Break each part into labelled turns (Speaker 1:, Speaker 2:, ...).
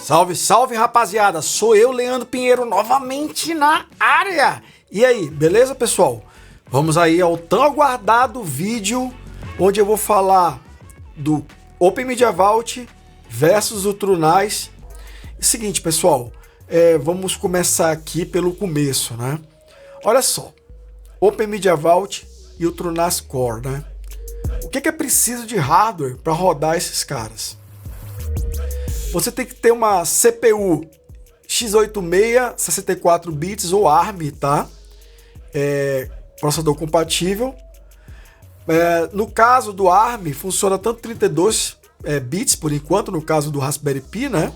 Speaker 1: Salve, salve, rapaziada! Sou eu, Leandro Pinheiro, novamente na área! E aí, beleza, pessoal? Vamos aí ao tão aguardado vídeo onde eu vou falar do Open Media Vault versus o TrueNAS. Seguinte, pessoal, vamos começar aqui pelo começo, né? Olha só, Open Media Vault e o TrueNAS Core, né? O que é preciso de hardware para rodar esses caras? Você tem que ter uma CPU x86 64 bits ou ARM, tá? Processador compatível. No caso do ARM, funciona tanto 32 bits por enquanto, no caso do Raspberry Pi, né?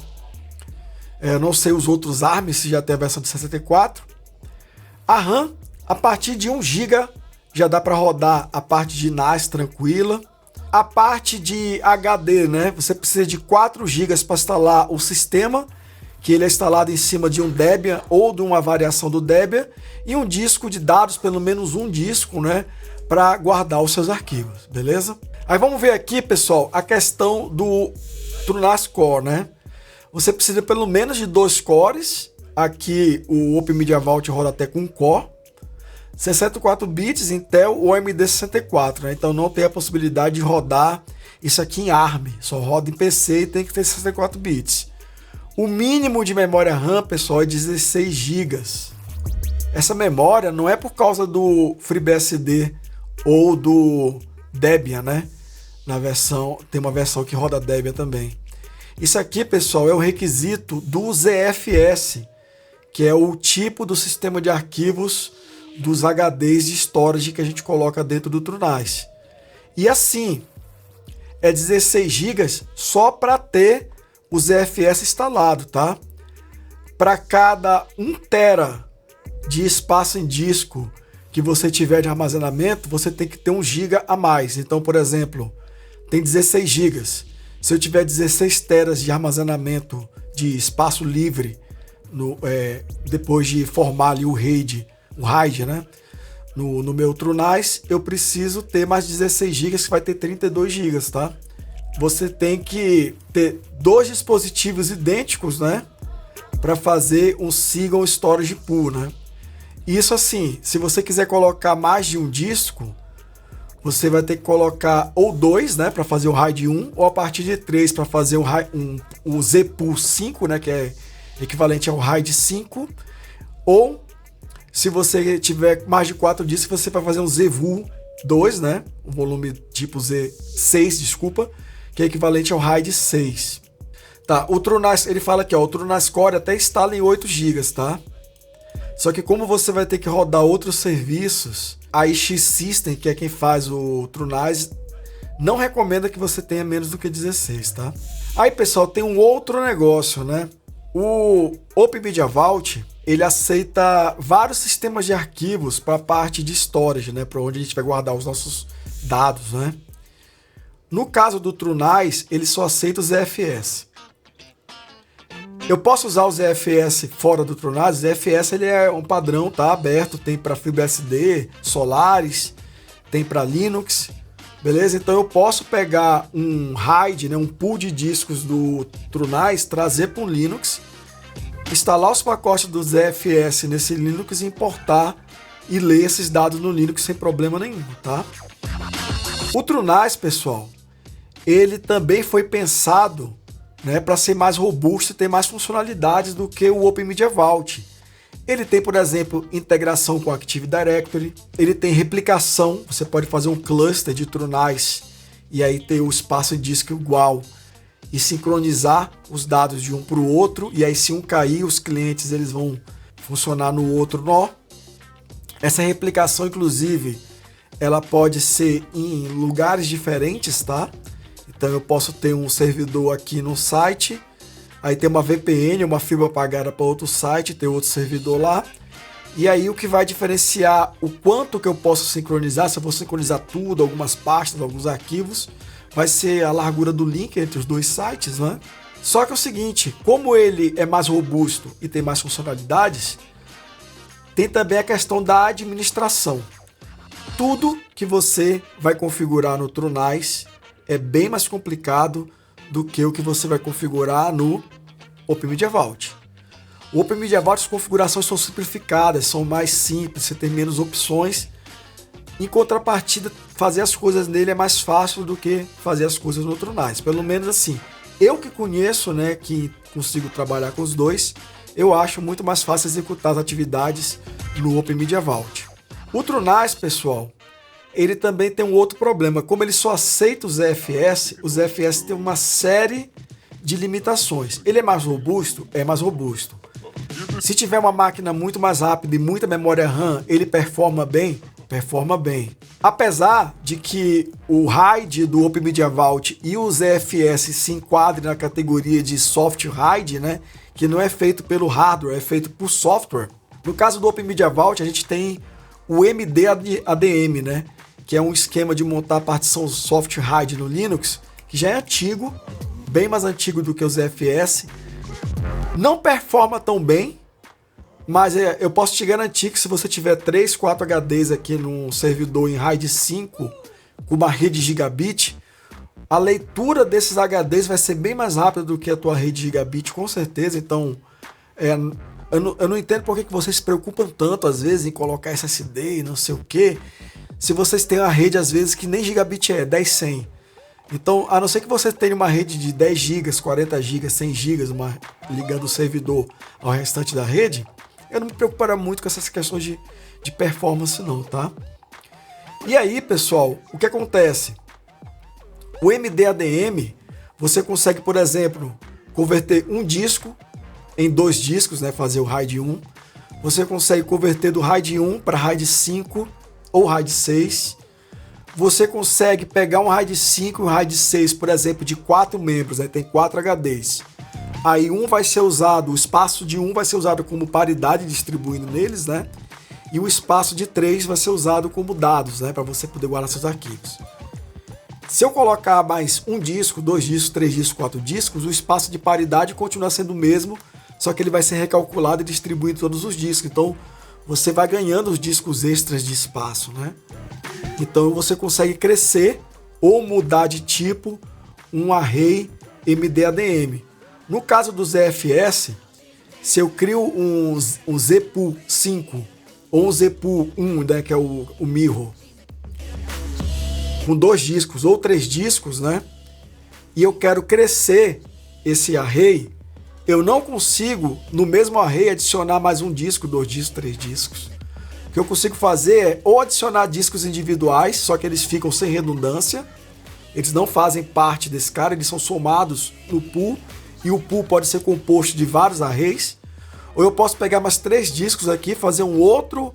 Speaker 1: Não sei os outros ARMs, se já tem a versão de 64. A RAM, a partir de 1 GB, já dá para rodar a parte de NAS tranquila. A parte de HD, né? Você precisa de 4 GB para instalar o sistema, que ele é instalado em cima de um Debian ou de uma variação do Debian, e um disco de dados, pelo menos um disco, né? Para guardar os seus arquivos, beleza? Aí vamos ver aqui, pessoal, a questão do TrueNAS Core, né? Você precisa pelo menos de 2 cores. Aqui o Open Media Vault roda até com 1 core. 64 bits, Intel ou AMD 64, né? Então não tem a possibilidade de rodar isso aqui em ARM, só roda em PC e tem que ter 64 bits. O mínimo de memória RAM, pessoal, é 16 GB. Essa memória não é por causa do FreeBSD ou do Debian, né? Tem uma versão que roda Debian também. Isso aqui, pessoal, é o requisito do ZFS, que é o tipo do sistema de arquivos dos HDs de storage que a gente coloca dentro do TrueNAS. E assim, é 16 GB só para ter o ZFS instalado, tá? Para cada 1 TB de espaço em disco que você tiver de armazenamento, você tem que ter 1 GB a mais. Então, por exemplo, tem 16 GB. Se eu tiver 16 teras de armazenamento de espaço livre, depois de formar ali o RAID, né? No meu TrueNAS, eu preciso ter mais 16 GB, que vai ter 32 GB, tá? Você tem que ter 2 dispositivos idênticos, né? Para fazer um single storage pool, né? Isso assim, se você quiser colocar mais de um disco, você vai ter que colocar ou 2, né, para fazer o RAID 1, ou a partir de 3 para fazer o ZPool 5, né, que é equivalente ao RAID 5, ou se você tiver mais de 4 discos, você vai fazer um ZVool 2, né, um volume tipo Z6, desculpa, que é equivalente ao RAID 6. Tá, o TrueNAS, ele fala aqui, ó, o TrueNAS Core até instala em 8 GB, tá? Só que como você vai ter que rodar outros serviços, a iX System, que é quem faz o TrueNAS, não recomenda que você tenha menos do que 16, tá? Aí, pessoal, tem um outro negócio, né? O Open Media Vault, ele aceita vários sistemas de arquivos para a parte de storage, né? Para onde a gente vai guardar os nossos dados, né? No caso do TrueNAS, ele só aceita o ZFS. Eu posso usar o ZFS fora do TrueNAS. O ZFS ele é um padrão, tá? Aberto, tem para FreeBSD, Solaris, tem para Linux, beleza? Então eu posso pegar um RAID, né, um pool de discos do TrueNAS, trazer para um Linux, instalar os pacotes do ZFS nesse Linux e importar e ler esses dados no Linux sem problema nenhum, tá? O TrueNAS, pessoal, ele também foi pensado, né, para ser mais robusto e ter mais funcionalidades do que o Open Media Vault. Ele tem, por exemplo, integração com Active Directory, ele tem replicação, você pode fazer um cluster de TrueNAS e aí ter o espaço em disco igual e sincronizar os dados de um para o outro, e aí se um cair, os clientes eles vão funcionar no outro nó. Essa replicação, inclusive, ela pode ser em lugares diferentes, tá? Então eu posso ter um servidor aqui no site, aí tem uma VPN, uma fibra pagada para outro site, tem outro servidor lá. E aí o que vai diferenciar o quanto que eu posso sincronizar, se eu vou sincronizar tudo, algumas pastas, alguns arquivos, vai ser a largura do link entre os dois sites, né? Só que é o seguinte, como ele é mais robusto e tem mais funcionalidades, tem também a questão da administração. Tudo que você vai configurar no TrueNAS é bem mais complicado do que o que você vai configurar no Media Vault. O Media Vault, as configurações são simplificadas, são mais simples, você tem menos opções. Em contrapartida, fazer as coisas nele é mais fácil do que fazer as coisas no TrueNice. Pelo menos assim, eu que conheço, né, que consigo trabalhar com os dois, eu acho muito mais fácil executar as atividades no Media Vault. O TrueNice, pessoal, ele também tem um outro problema. Como ele só aceita os ZFS tem uma série de limitações. Ele é mais robusto? É mais robusto. Se tiver uma máquina muito mais rápida e muita memória RAM, ele performa bem? Performa bem. Apesar de que o RAID do Media Vault e o ZFS se enquadrem na categoria de soft RAID, né? Que não é feito pelo hardware, é feito por software. No caso do Media Vault, a gente tem o MD-ADM, né? Que é um esquema de montar a partição soft RAID no Linux, que já é antigo, bem mais antigo do que o ZFS. Não performa tão bem, mas eu posso te garantir que se você tiver 3, 4 HDs aqui num servidor em RAID 5, com uma rede gigabit, a leitura desses HDs vai ser bem mais rápida do que a tua rede gigabit, com certeza. Então, eu não entendo por que vocês se preocupam tanto, às vezes, em colocar SSD e não sei o quê, se vocês têm uma rede, às vezes, que nem gigabit é 10/100. Então, a não ser que você tenha uma rede de 10 GB, 40 GB, 100 GB, ligando o servidor ao restante da rede, eu não me preocuparia muito com essas questões de performance não, tá? E aí, pessoal, o que acontece? O MD-ADM, você consegue, por exemplo, converter um disco em 2 discos, né? Fazer o RAID 1. Você consegue converter do RAID 1 para RAID 5 ou RAID 6. Você consegue pegar um RAID 5 e um RAID 6, por exemplo, de 4 membros, né? Tem 4 HDs. Aí um vai ser usado, o espaço de 1 vai ser usado como paridade distribuindo neles, né? E o espaço de 3 vai ser usado como dados, né? Para você poder guardar seus arquivos. Se eu colocar mais um disco, 2 discos, 3 discos, 4 discos, o espaço de paridade continua sendo o mesmo, só que ele vai ser recalculado e distribuído em todos os discos. Então, você vai ganhando os discos extras de espaço, né? Então, você consegue crescer ou mudar de tipo um array MD-ADM. No caso do ZFS, se eu crio um ZPU 5 ou um ZPU 1, né, que é o Mirror, com 2 discos ou 3 discos, né, e eu quero crescer esse array, eu não consigo no mesmo array adicionar mais um disco, 2 discos, 3 discos. O que eu consigo fazer é ou adicionar discos individuais, só que eles ficam sem redundância, eles não fazem parte desse cara, eles são somados no pool, e o pool pode ser composto de vários arrays, ou eu posso pegar mais 3 discos aqui, fazer um outro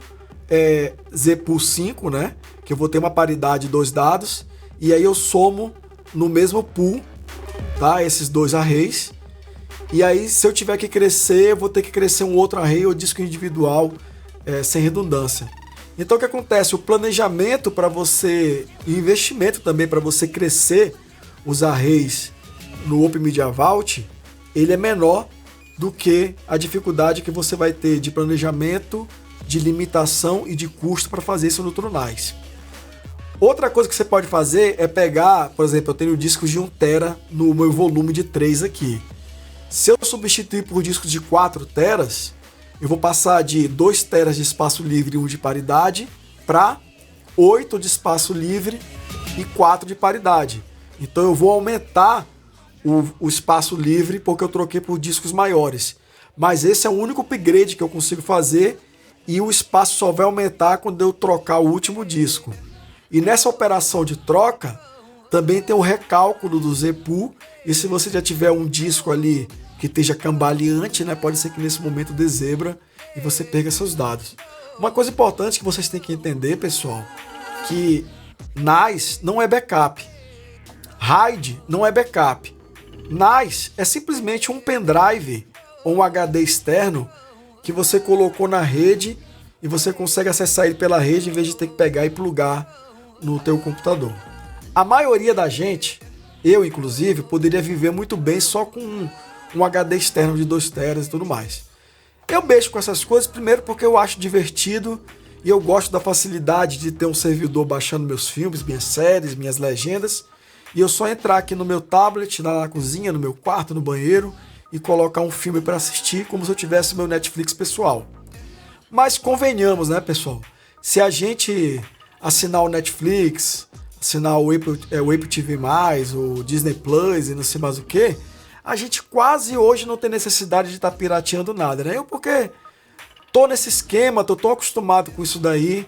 Speaker 1: ZPU 5, né, que eu vou ter uma paridade de 2 dados, e aí eu somo no mesmo pool, tá, esses 2 arrays, e aí se eu tiver que crescer, eu vou ter que crescer um outro array ou disco individual sem redundância. Então o que acontece? O planejamento para você, e investimento também para você crescer os arrays no Media Vault, ele é menor do que a dificuldade que você vai ter de planejamento, de limitação e de custo para fazer isso no TrueNice. Outra coisa que você pode fazer é pegar, por exemplo, eu tenho discos de 1 TB no meu volume de 3 aqui. Se eu substituir por discos de 4 TB, eu vou passar de 2 TB de espaço livre e 1 de paridade para 8 de espaço livre e 4 de paridade. Então eu vou aumentar o espaço livre porque eu troquei por discos maiores. Mas esse é o único upgrade que eu consigo fazer e o espaço só vai aumentar quando eu trocar o último disco. E nessa operação de troca, também tem o recálculo do ZPU, e se você já tiver um disco ali que esteja cambaleante, né, pode ser que nesse momento dê zebra e você perca seus dados. Uma coisa importante que vocês têm que entender, pessoal, que NICE não é backup. RAID não é backup. NICE é simplesmente um pendrive ou um HD externo que você colocou na rede e você consegue acessar ele pela rede em vez de ter que pegar e plugar no teu computador. A maioria da gente, eu inclusive, poderia viver muito bem só com um HD externo de 2 TB e tudo mais. Eu mexo com essas coisas primeiro porque eu acho divertido e eu gosto da facilidade de ter um servidor baixando meus filmes, minhas séries, minhas legendas, e eu só entrar aqui no meu tablet, na cozinha, no meu quarto, no banheiro e colocar um filme para assistir como se eu tivesse meu Netflix pessoal. Mas convenhamos, né, pessoal? Se a gente assinar o Netflix, assinar o Apple TV+, o Disney Plus e não sei mais o que, a gente quase hoje não tem necessidade de estar pirateando nada, né? Eu porque tô nesse esquema, tô tão acostumado com isso daí,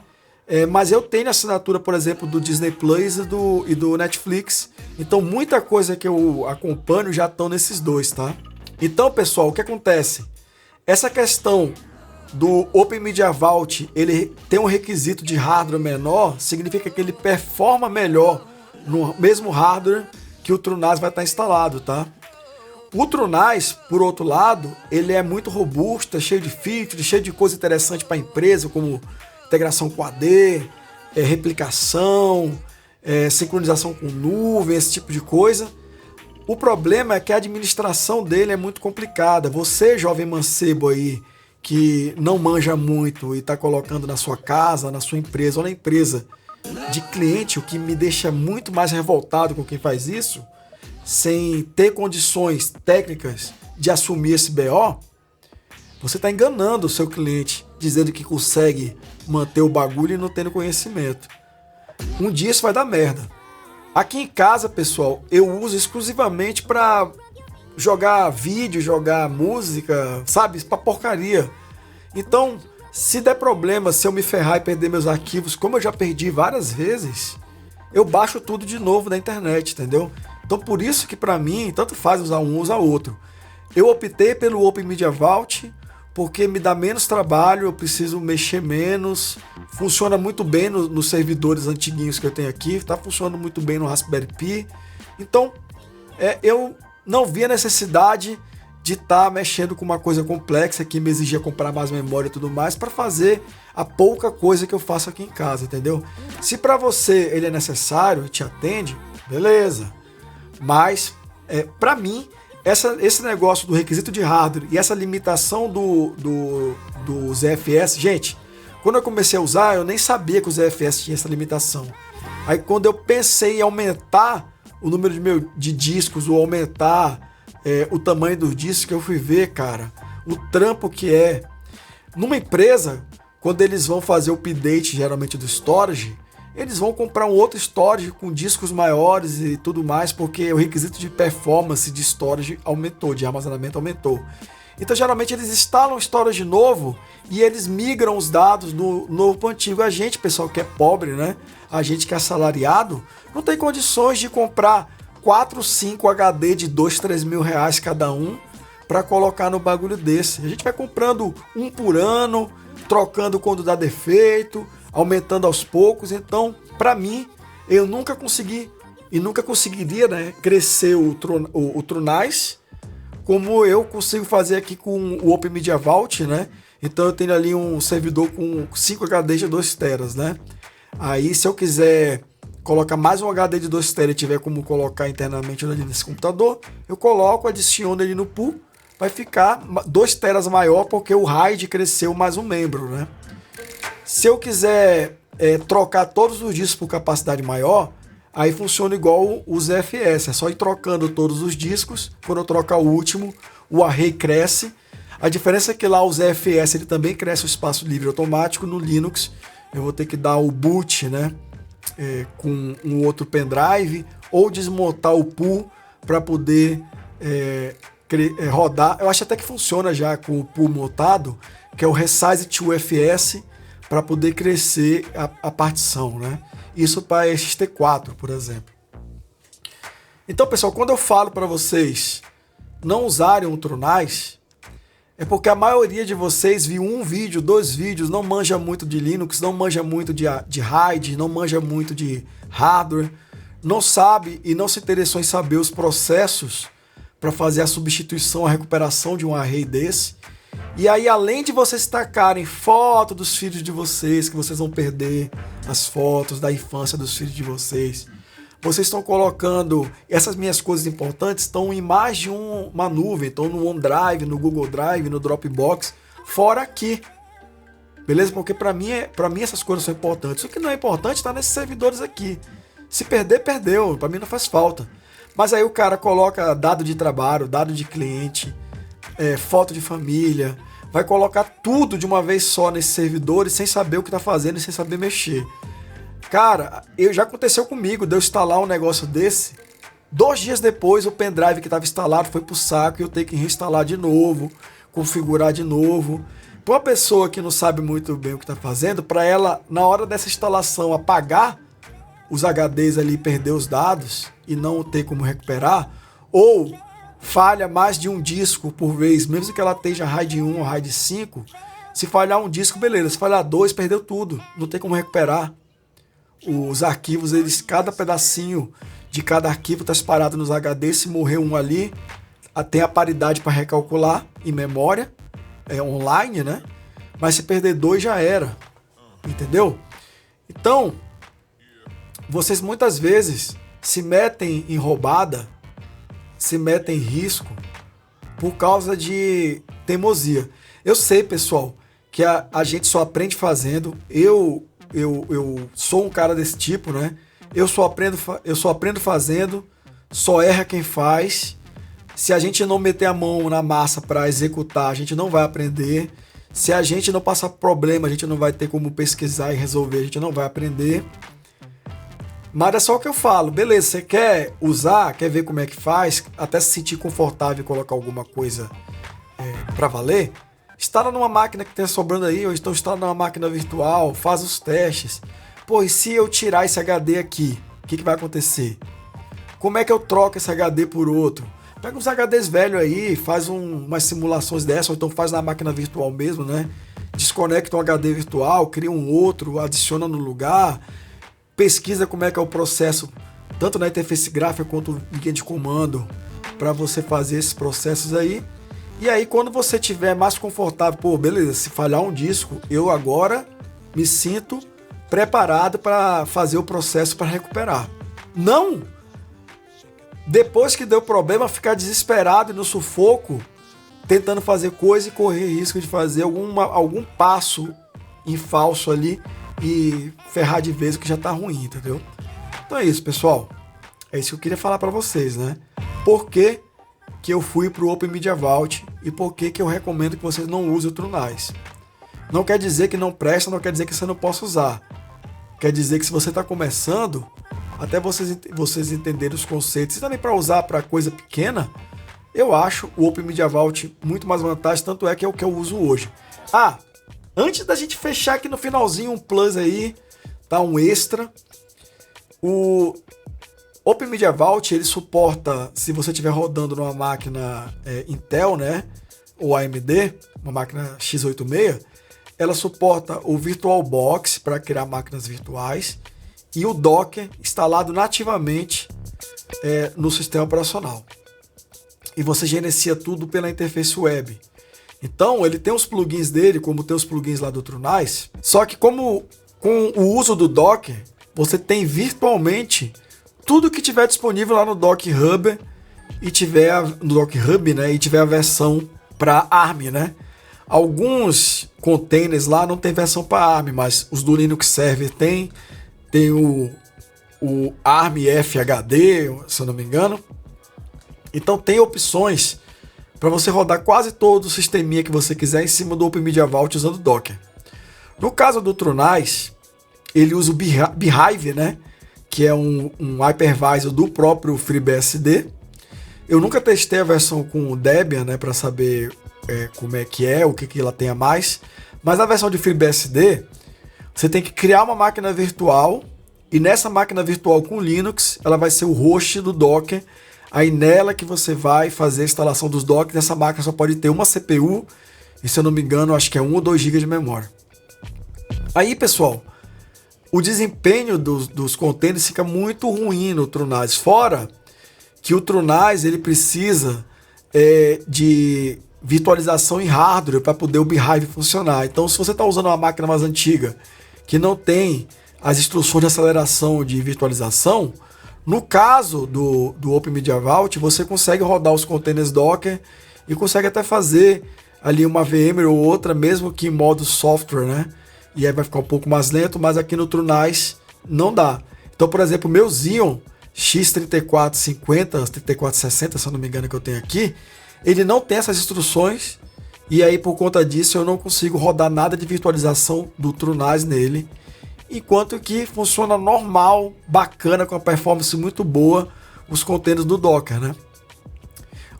Speaker 1: mas eu tenho assinatura, por exemplo, do Disney Plus e do Netflix, então muita coisa que eu acompanho já estão nesses dois, tá? Então, pessoal, o que acontece? Essa questão do Open Media Vault, ele tem um requisito de hardware menor, significa que ele performa melhor no mesmo hardware que o TrueNAS vai estar instalado, tá? O TrueNAS, por outro lado, ele é muito robusto, é cheio de features, cheio de coisa interessante para a empresa, como integração com AD, replicação, sincronização com nuvem, esse tipo de coisa. O problema é que a administração dele é muito complicada. Você, jovem mancebo aí, que não manja muito e está colocando na sua casa, na sua empresa ou na empresa de cliente, o que me deixa muito mais revoltado com quem faz isso, sem ter condições técnicas de assumir esse BO, você está enganando o seu cliente, dizendo que consegue manter o bagulho e não tendo conhecimento. Um dia isso vai dar merda. Aqui em casa, pessoal, eu uso exclusivamente para jogar vídeo, jogar música, sabe? Pra porcaria. Então, se der problema, se eu me ferrar e perder meus arquivos, como eu já perdi várias vezes, eu baixo tudo de novo da internet, entendeu? Então, por isso que pra mim, tanto faz usar um ou usar outro. Eu optei pelo Open Media Vault, porque me dá menos trabalho, eu preciso mexer menos, funciona muito bem nos servidores antiguinhos que eu tenho aqui, tá funcionando muito bem no Raspberry Pi. Então, eu não vi a necessidade de estar mexendo com uma coisa complexa que me exigia comprar mais memória e tudo mais para fazer a pouca coisa que eu faço aqui em casa, entendeu? Se para você ele é necessário e te atende, beleza. Mas, para mim, esse negócio do requisito de hardware e essa limitação do ZFS, gente, quando eu comecei a usar, eu nem sabia que o ZFS tinha essa limitação. Aí quando eu pensei em aumentar o número de discos ou aumentar o tamanho dos discos, que eu fui ver, cara, o trampo que é. Numa empresa, quando eles vão fazer o update, geralmente do storage, eles vão comprar um outro storage com discos maiores e tudo mais, porque o requisito de performance de storage aumentou, de armazenamento aumentou. Então, geralmente, eles instalam storage novo e eles migram os dados do novo para o antigo. A gente, pessoal, que é pobre, né? A gente que é assalariado, não tem condições de comprar 4, 5 HD de 2, 3 mil reais cada um para colocar no bagulho desse. A gente vai comprando um por ano, trocando quando dá defeito, aumentando aos poucos. Então, para mim, eu nunca consegui e nunca conseguiria, né, crescer o TrueNAS como eu consigo fazer aqui com o Open Media Vault, né? Então eu tenho ali um servidor com 5 HD de 2 teras, né? Aí se eu quiser colocar mais um HD de 2 teras e tiver como colocar internamente ali nesse computador, eu coloco, adiciono ele no pool, vai ficar 2 teras maior porque o RAID cresceu mais um membro, né? Se eu quiser trocar todos os discos por capacidade maior, aí funciona igual o ZFS, é só ir trocando todos os discos. Quando eu trocar o último, o array cresce. A diferença é que lá o ZFS ele também cresce o espaço livre automático. No Linux eu vou ter que dar o boot, né, com um outro pendrive, ou desmontar o pool para poder rodar. Eu acho até que funciona já com o pool montado, que é o Resize to UFS, para poder crescer a partição, né? Isso para XT4, por exemplo. Então, pessoal, quando eu falo para vocês não usarem o TrueNAS, é porque a maioria de vocês viu um vídeo, 2 vídeos, não manja muito de Linux, não manja muito de RAID, não manja muito de hardware, não sabe e não se interessou em saber os processos para fazer a substituição, a recuperação de um array desse. E aí, além de vocês tacarem foto dos filhos de vocês, que vocês vão perder as fotos da infância dos filhos de vocês, vocês estão colocando essas minhas coisas importantes, estão em mais de uma nuvem, estão no OneDrive, no Google Drive, no Dropbox, fora aqui. Beleza? Porque para mim essas coisas são importantes. O que não é importante está nesses servidores aqui. Se perder, perdeu. Para mim não faz falta. Mas aí o cara coloca dado de trabalho, dado de cliente, foto de família, vai colocar tudo de uma vez só nesses servidores sem saber o que está fazendo e sem saber mexer. Cara, já aconteceu comigo de eu instalar um negócio desse, 2 dias depois o pendrive que estava instalado foi pro saco e eu tenho que reinstalar de novo, configurar de novo. Para uma pessoa que não sabe muito bem o que está fazendo, para ela, na hora dessa instalação, apagar os HDs ali, perder os dados e não ter como recuperar, ou falha mais de um disco por vez, mesmo que ela esteja RAID 1 ou RAID 5, se falhar um disco, beleza, se falhar 2, perdeu tudo, não tem como recuperar. Os arquivos, cada pedacinho de cada arquivo está separado nos HDs, se morrer um ali, tem a paridade para recalcular em memória, online, né? Mas se perder 2 já era, entendeu? Então, vocês muitas vezes se metem em roubada, se metem em risco por causa de teimosia. Eu sei, pessoal, que a gente só aprende fazendo. Eu sou um cara desse tipo, né? Eu só aprendo fazendo, só erra quem faz. Se a gente não meter a mão na massa para executar, a gente não vai aprender. Se a gente não passar problema, a gente não vai ter como pesquisar e resolver, a gente não vai aprender. Mas é só o que eu falo, beleza, você quer usar, quer ver como é que faz, até se sentir confortável e colocar alguma coisa para valer, instala numa máquina que tenha sobrando aí, ou então instala numa máquina virtual, faz os testes. Pô, e se eu tirar esse HD aqui, o que vai acontecer? Como é que eu troco esse HD por outro? Pega uns HDs velhos aí, faz umas simulações dessas, ou então faz na máquina virtual mesmo, né? Desconecta um HD virtual, cria um outro, adiciona no lugar, pesquisa como é que é o processo, tanto na interface gráfica quanto no linha de comando, para você fazer esses processos aí. E aí, quando você tiver mais confortável, pô, beleza, se falhar um disco, eu agora me sinto preparado para fazer o processo para recuperar. Não! Depois que deu problema, ficar desesperado e no sufoco, tentando fazer coisa e correr risco de fazer algum passo em falso ali e ferrar de vez o que já tá ruim, entendeu? Então é isso, pessoal. É isso que eu queria falar para vocês, né? Por que eu fui pro Open Media Vault e por que eu recomendo que vocês não usem o TrueNAS. Não quer dizer que não presta, não quer dizer que você não possa usar. Quer dizer que se você está começando, até vocês entenderem os conceitos e também para usar para coisa pequena, eu acho o Open Media Vault muito mais vantagem, tanto é que é o que eu uso hoje. Ah, antes da gente fechar aqui no finalzinho um plus aí, tá, um extra. O Open Media Vault, ele suporta, se você estiver rodando numa máquina Intel, né, ou AMD, uma máquina x86, ela suporta o VirtualBox para criar máquinas virtuais e o Docker instalado nativamente no sistema operacional. E você gerencia tudo pela interface web. Então, ele tem os plugins dele, como tem os plugins lá do TrueNAS, só que como com o uso do Docker, você tem virtualmente tudo que tiver disponível lá no Docker Hub e tiver no Docker Hub, né, e tiver a versão para ARM, né? Alguns containers lá não tem versão para ARM, mas os do Linux Server tem o ARM FHD, se eu não me engano. Então tem opções para você rodar quase todo o sisteminha que você quiser em cima do Open Media Vault usando Docker. No caso do TrueNAS, ele usa o Beehive, né? Que é um hypervisor do próprio FreeBSD. Eu nunca testei a versão com o Debian, né, para saber como é que o que ela tem a mais. Mas na versão de FreeBSD, você tem que criar uma máquina virtual e nessa máquina virtual com Linux, ela vai ser o host do Docker. Aí nela que você vai fazer a instalação dos Dockers. Essa máquina só pode ter uma CPU e, se eu não me engano, acho que é 1 ou 2 GB de memória. Aí, pessoal, o desempenho dos containers fica muito ruim no TrueNAS. Fora que o TrueNAS ele precisa de virtualização em hardware para poder o Beehive funcionar. Então, se você está usando uma máquina mais antiga que não tem as instruções de aceleração de virtualização, no caso do Open Media Vault, você consegue rodar os containers Docker e consegue até fazer ali uma VMware ou outra, mesmo que em modo software, né? E aí vai ficar um pouco mais lento, mas aqui no TrueNAS não dá. Então, por exemplo, o meu Xeon X3450, 3460, se eu não me engano, que eu tenho aqui, ele não tem essas instruções, e aí por conta disso eu não consigo rodar nada de virtualização do TrueNAS nele, enquanto que funciona normal, bacana, com uma performance muito boa, os containers do Docker, né?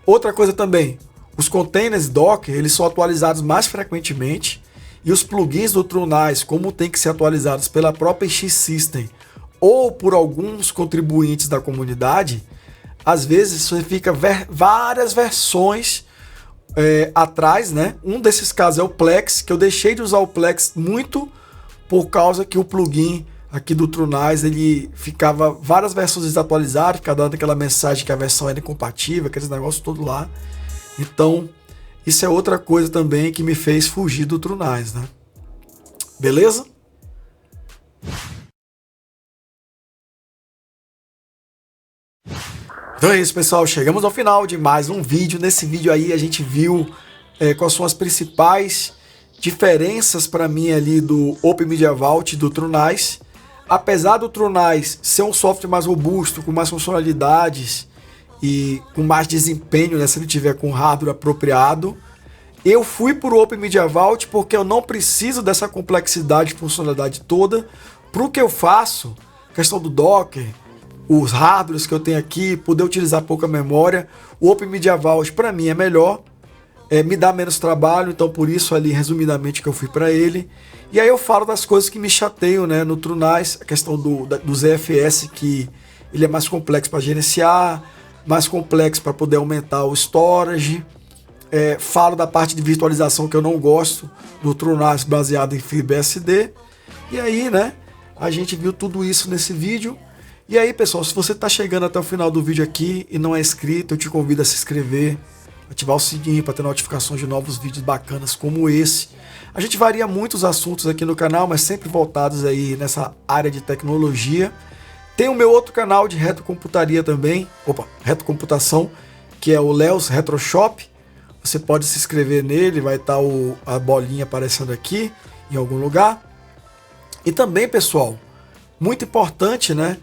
Speaker 1: Outra coisa também, os containers Docker, eles são atualizados mais frequentemente, e os plugins do TrueNAS, como tem que ser atualizados pela própria X-System ou por alguns contribuintes da comunidade, às vezes você fica várias versões atrás, né? Um desses casos é o Plex, que eu deixei de usar o Plex muito por causa que o plugin aqui do TrueNAS, ele ficava várias versões desatualizadas, ficava dando aquela mensagem que a versão era incompatível, aqueles negócios todo lá. Então, isso é outra coisa também que me fez fugir do TrueNAS, né? Beleza? Então é isso, pessoal. Chegamos ao final de mais um vídeo. Nesse vídeo aí a gente viu quais são as principais diferenças para mim ali do Open Media Vault e do TrueNAS. Apesar do TrueNAS ser um software mais robusto, com mais funcionalidades e com mais desempenho, né, se ele tiver com hardware apropriado, eu fui por Open Media Vault porque eu não preciso dessa complexidade e funcionalidade toda. Para o que eu faço, questão do Docker, os hardwares que eu tenho aqui, poder utilizar pouca memória, o Open Media Vault para mim é melhor, me dá menos trabalho, então por isso ali resumidamente que eu fui para ele. E aí eu falo das coisas que me chateiam, né, no TrueNAS, a questão do ZFS, que ele é mais complexo para gerenciar, mais complexo para poder aumentar o storage. Falo da parte de virtualização que eu não gosto do TrueNAS baseado em FreeBSD. E aí, né, a gente viu tudo isso nesse vídeo. E aí, pessoal, se você está chegando até o final do vídeo aqui e não é inscrito, eu te convido a se inscrever, ativar o sininho para ter notificações de novos vídeos bacanas como esse. A gente varia muitos assuntos aqui no canal, mas sempre voltados aí nessa área de tecnologia. Tem o meu outro canal de retrocomputaria também, retrocomputação, que é o Leo's Retro Shop. Você pode se inscrever nele, vai estar a bolinha aparecendo aqui em algum lugar. E também, pessoal, muito importante, né?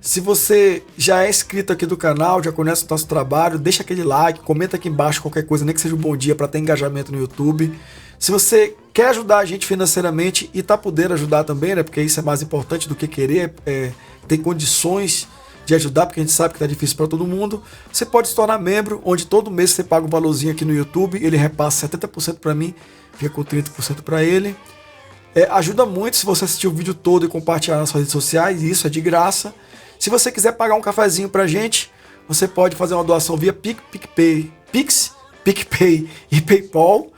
Speaker 1: Se você já é inscrito aqui do canal, já conhece o nosso trabalho, deixa aquele like, comenta aqui embaixo qualquer coisa, nem que seja um bom dia para ter engajamento no YouTube. Se você quer ajudar a gente financeiramente e tá podendo ajudar também, né? Porque isso é mais importante do que querer, ter condições de ajudar, porque a gente sabe que tá difícil para todo mundo. Você pode se tornar membro, onde todo mês você paga um valorzinho aqui no YouTube, ele repassa 70% para mim, fica com 30% para ele. Ajuda muito se você assistir o vídeo todo e compartilhar nas suas redes sociais, isso é de graça. Se você quiser pagar um cafezinho pra gente, você pode fazer uma doação via PicPay e PayPal.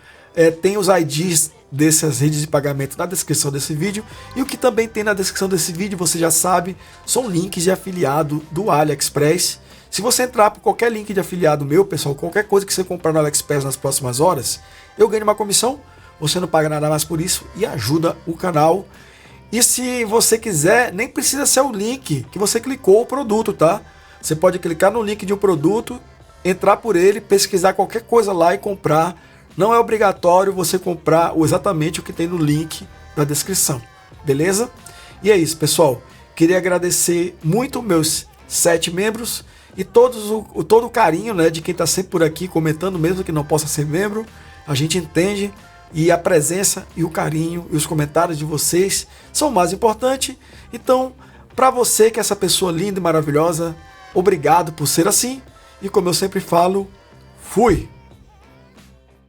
Speaker 1: Tem os IDs dessas redes de pagamento na descrição desse vídeo. E o que também tem na descrição desse vídeo, você já sabe, são links de afiliado do AliExpress. Se você entrar por qualquer link de afiliado meu, pessoal, qualquer coisa que você comprar no AliExpress nas próximas horas, eu ganho uma comissão, você não paga nada mais por isso e ajuda o canal. E se você quiser, nem precisa ser o link que você clicou o produto, tá? Você pode clicar no link de um produto, entrar por ele, pesquisar qualquer coisa lá e comprar. Não é obrigatório você comprar exatamente o que tem no link da descrição, beleza? E é isso, pessoal. Queria agradecer muito meus 7 membros e todo o carinho, né, de quem está sempre por aqui comentando, mesmo que não possa ser membro. A gente entende. E a presença e o carinho e os comentários de vocês são o mais importante. Então, para você que é essa pessoa linda e maravilhosa, obrigado por ser assim. E como eu sempre falo, fui!